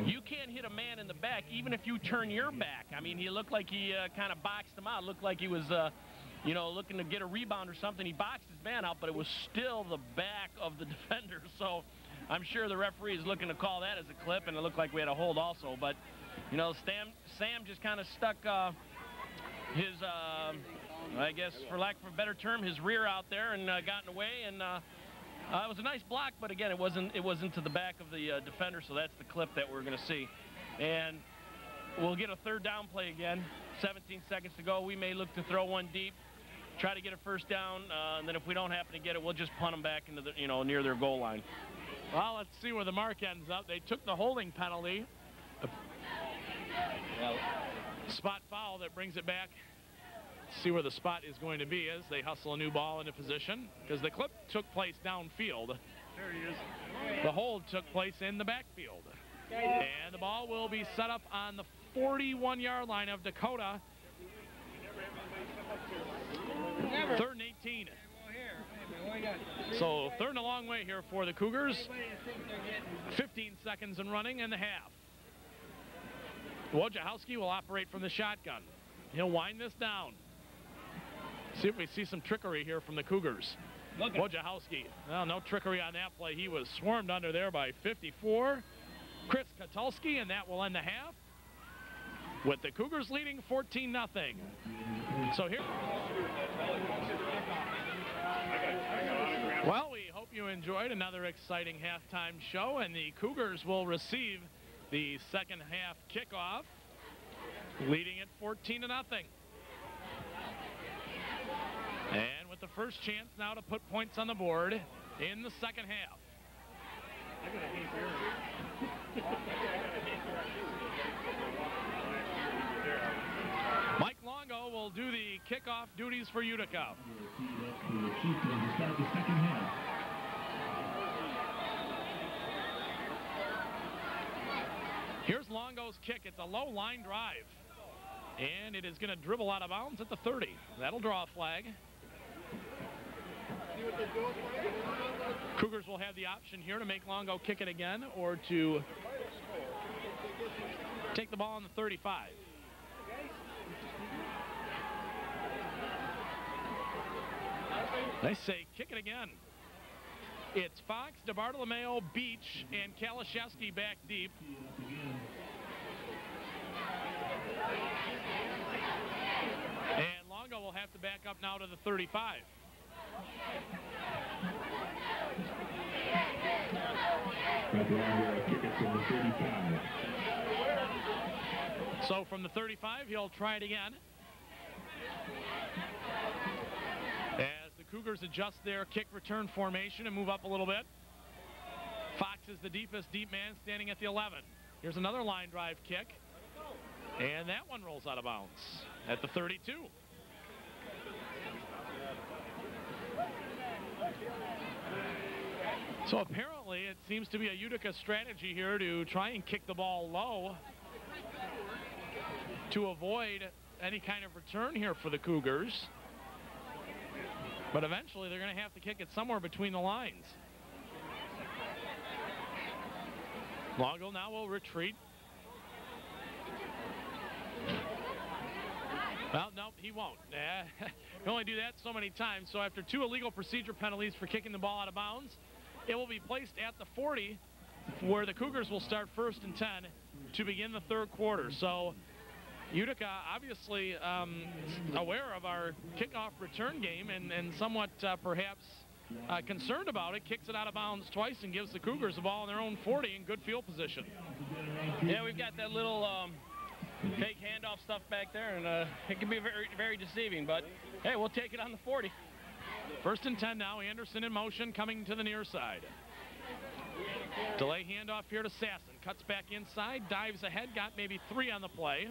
you can't hit a man in the back even if you turn your back. I mean, he looked like he kind of boxed him out. Looked like he was, you know, looking to get a rebound or something. He boxed his man out, but it was still the back of the defender. So I'm sure the referee is looking to call that as a clip, and it looked like we had a hold also. But, you know, Sam just kind of stuck his, I guess, for lack of a better term, his rear out there and got in the way. And it was a nice block, but again, it wasn't to the back of the defender, so that's the clip that we're going to see. And we'll get a third down play again. 17 seconds to go. We may look to throw one deep, try to get a first down, and then if we don't happen to get it, we'll just punt them back into the, you know, near their goal line. Well, let's see where the mark ends up. They took the holding penalty. Spot foul that brings it back. See where the spot is going to be as they hustle a new ball into position, because the clip took place downfield. There he is. The hold took place in the backfield. And the ball will be set up on the 41-yard line of Dakota. 3rd and 18. So 3rd and a long way here for the Cougars. 15 seconds and running in the half. Wojciechowski will operate from the shotgun. He'll wind this down. See if we see some trickery here from the Cougars. Wojciechowski. Well, no trickery on that play. He was swarmed under there by 54. Chris Katulski, and that will end the half with the Cougars leading 14-0. So here. Well, we hope you enjoyed another exciting halftime show, and the Cougars will receive the second half kickoff, leading at 14-0. And with the first chance now to put points on the board in the second half. Mike Longo will do the kickoff duties for Utica. Here's Longo's kick. It's a low line drive. And it is going to dribble out of bounds at the 30. That'll draw a flag. Cougars will have the option here to make Longo kick it again or to take the ball on the 35. They say kick it again. It's Fox, DeBartolomeo, Beach, and Kalashevsky back deep. And Longo will have to back up now to the 35. So from the 35, he'll try it again. As the Cougars adjust their kick return formation and move up a little bit. Fox is the deepest deep man standing at the 11. Here's another line drive kick. And that one rolls out of bounds at the 32. So apparently it seems to be a Utica strategy here to try and kick the ball low to avoid any kind of return here for the Cougars. But eventually they're going to have to kick it somewhere between the lines. Longo now will retreat. Well, no, he won't. You can only do that so many times. So after 2 illegal procedure penalties for kicking the ball out of bounds, it will be placed at the 40, where the Cougars will start 1st and 10 to begin the 3rd quarter. So Utica obviously aware of our kickoff return game and somewhat perhaps concerned about it, kicks it out of bounds twice and gives the Cougars the ball in their own 40 in good field position. Yeah, we've got that little fake handoff stuff back there, and it can be very, very deceiving, but hey, we'll take it on the 40. 1st and 10 now. Anderson in motion, coming to the near side. Delay handoff here to Sasson. Cuts back inside, dives ahead, got maybe 3 on the play.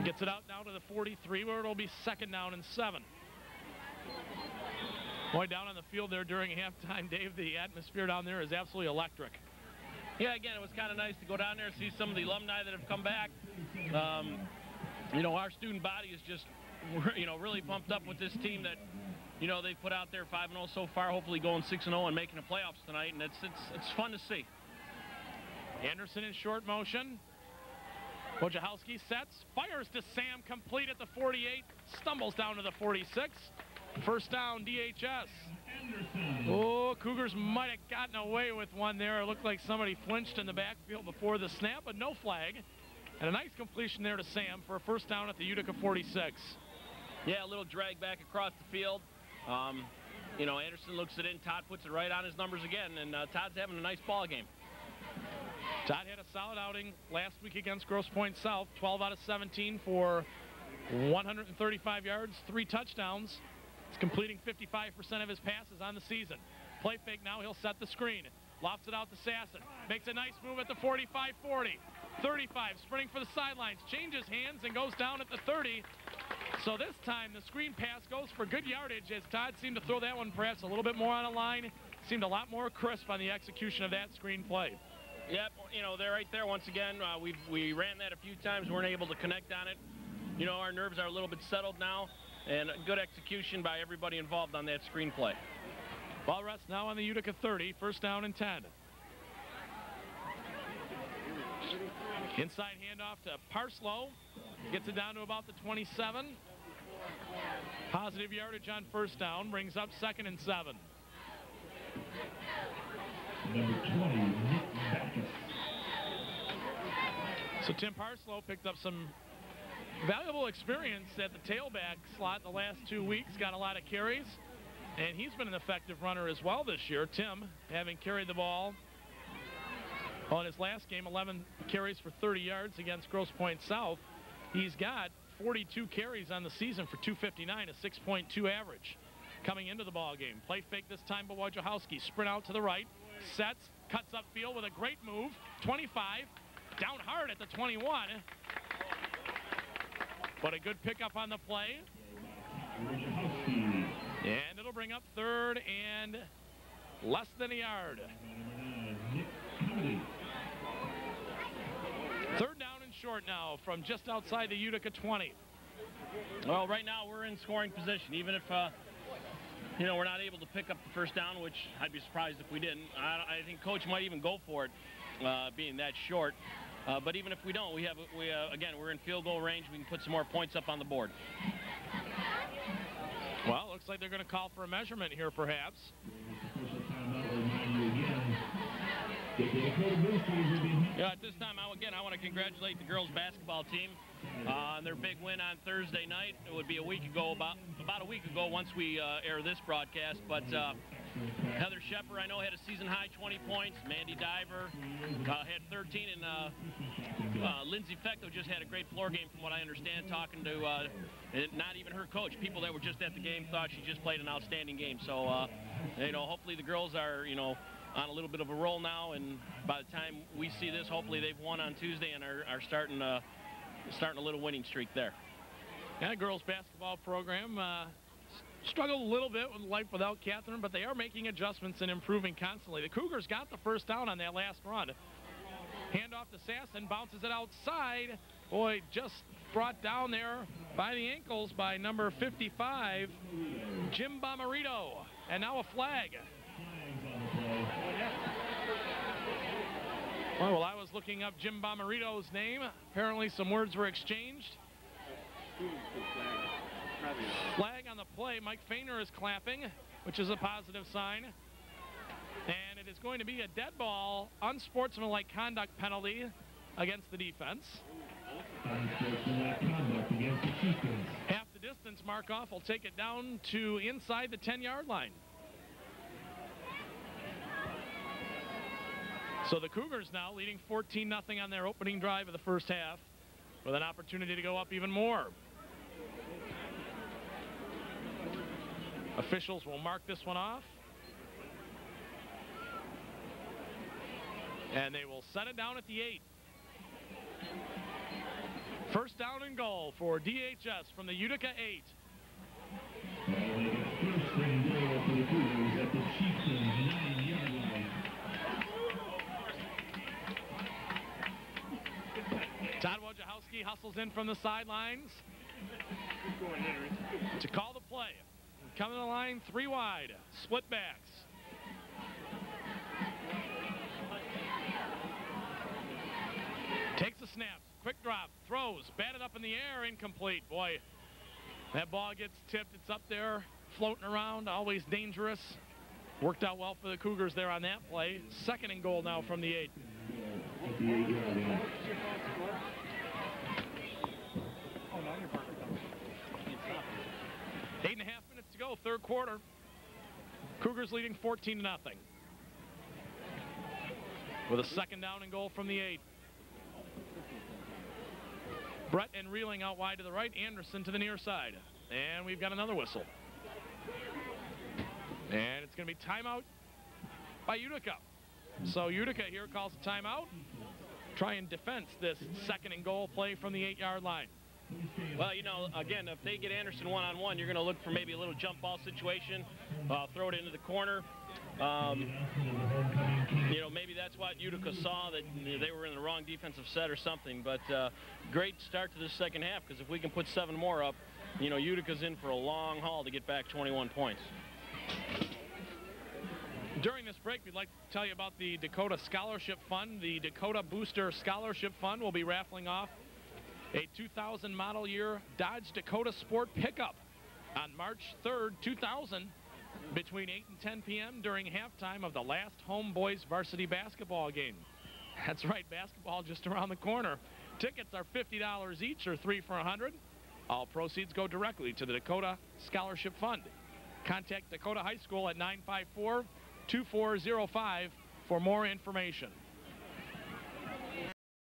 Gets it out now to the 43, where it'll be 2nd down and 7. Boy, down on the field there during halftime, Dave, the atmosphere down there is absolutely electric. Yeah, again, it was kind of nice to go down there and see some of the alumni that have come back. You know, our student body is just, you know, really pumped up with this team that you know, they've put out there 5-0 so far, hopefully going 6-0 and making the playoffs tonight, and it's fun to see. Anderson in short motion. Wojciechowski sets, fires to Sam, complete at the 48, stumbles down to the 46. First down, DHS. Oh, Cougars might have gotten away with one there. It looked like somebody flinched in the backfield before the snap, but no flag. And a nice completion there to Sam for a first down at the Utica 46. Yeah, a little drag back across the field. You know, Anderson looks it in. Todd puts it right on his numbers again, and Todd's having a nice ball game. Todd had a solid outing last week against Grosse Pointe South, 12 out of 17 for 135 yards, 3 touchdowns. He's completing 55% of his passes on the season. Play fake now, he'll set the screen. Lofts it out to Sasson. Makes a nice move at the 45-40. 35, sprinting for the sidelines. Changes hands and goes down at the 30. So this time the screen pass goes for good yardage as Todd seemed to throw that one perhaps a little bit more on a line. Seemed a lot more crisp on the execution of that screen play. Yep, you know, they're right there once again. We ran that a few times, weren't able to connect on it. You know, our nerves are a little bit settled now, and good execution by everybody involved on that screen play. Ball rests now on the Utica 30, first down and 10. Inside handoff to Parslow. Gets it down to about the 27. Positive yardage on first down, brings up 2nd and 7. Number 20, Nick Backus. So Tim Parslow picked up some valuable experience at the tailback slot the last 2 weeks, got a lot of carries, and he's been an effective runner as well this year. Tim, having carried the ball on his last game, 11 carries for 30 yards against Grosse Pointe South. He's got 42 carries on the season for 259, a 6.2 average. Coming into the ball game, play fake this time by Wojciechowski. Sprint out to the right, sets, cuts upfield with a great move. 25, down hard at the 21. But a good pickup on the play. And it'll bring up 3rd and less than a yard. 3rd down and short now from just outside the Utica 20. Well, right now we're in scoring position. Even if, you know, we're not able to pick up the first down, which I'd be surprised if we didn't. I think Coach might even go for it, being that short. But even if we don't, again, we're in field goal range. We can put some more points up on the board. Well, looks like they're going to call for a measurement here, perhaps. Yeah, at this time, I want to congratulate the girls basketball team on their big win on Thursday night. It would be a week ago, about a week ago, once we air this broadcast. But Heather Shepard, I know, had a season-high 20 points. Mandy Diver had 13, and Lindsay Fecto just had a great floor game, from what I understand, talking to not even her coach. People that were just at the game thought she just played an outstanding game. So, you know, hopefully the girls are, you know, on a little bit of a roll now, and by the time we see this, hopefully they've won on Tuesday and are starting a little winning streak there. Yeah, girls basketball program struggled a little bit with life without Catherine, but they are making adjustments and improving constantly. The Cougars got the first down on that last run. Handoff to Sasson, bounces it outside. Boy, just brought down there by the ankles by number 55, Jim Bomarito. And now a flag. Well, while I was looking up Jim Bomarito's name, apparently some words were exchanged. Flag on the play. Mike Feiner is clapping, which is a positive sign. And it is going to be a dead ball, unsportsmanlike conduct penalty against the defense. Unsportsmanlike conduct against the defense. Half the distance mark-off will take it down to inside the 10-yard line. So the Cougars now leading 14-0 on their opening drive of the first half, with an opportunity to go up even more. Officials will mark this one off. And they will set it down at the 8. First down and goal for DHS from the Utica 8. Well, they get first and goal for the Cougars at the Chieftains 9-yard line. Todd Wojciechowski hustles in from the sidelines to call the play. coming to the line, 3 wide, split backs. Takes a snap, quick drop, throws, batted up in the air, incomplete. Boy, that ball gets tipped. It's up there, floating around, always dangerous. Worked out well for the Cougars there on that play. 2nd and goal now from the 8. 8.5 minutes to go, 3rd quarter. Cougars leading 14-0. With a 2nd down and goal from the 8. Brett and Reeling out wide to the right. Anderson to the near side. And we've got another whistle. And it's going to be timeout by Utica. So Utica here calls a timeout. Try and defense this 2nd and goal play from the 8-yard line. Well, you know, again, if they get Anderson one-on-one, you're going to look for maybe a little jump ball situation, throw it into the corner. You know, maybe that's what Utica saw, that they were in the wrong defensive set or something. But great start to the 2nd half, because if we can put 7 more up, you know, Utica's in for a long haul to get back 21 points. During this break, we'd like to tell you about the Dakota Scholarship Fund. The Dakota Booster Scholarship Fund will be raffling off a 2000 model year Dodge Dakota Sport pickup on March 3rd, 2000, between 8 and 10 p.m. during halftime of the last home boys varsity basketball game. That's right, basketball just around the corner. Tickets are $50 each, or 3 for $100. All proceeds go directly to the Dakota Scholarship Fund. Contact Dakota High School at 954-2405 for more information.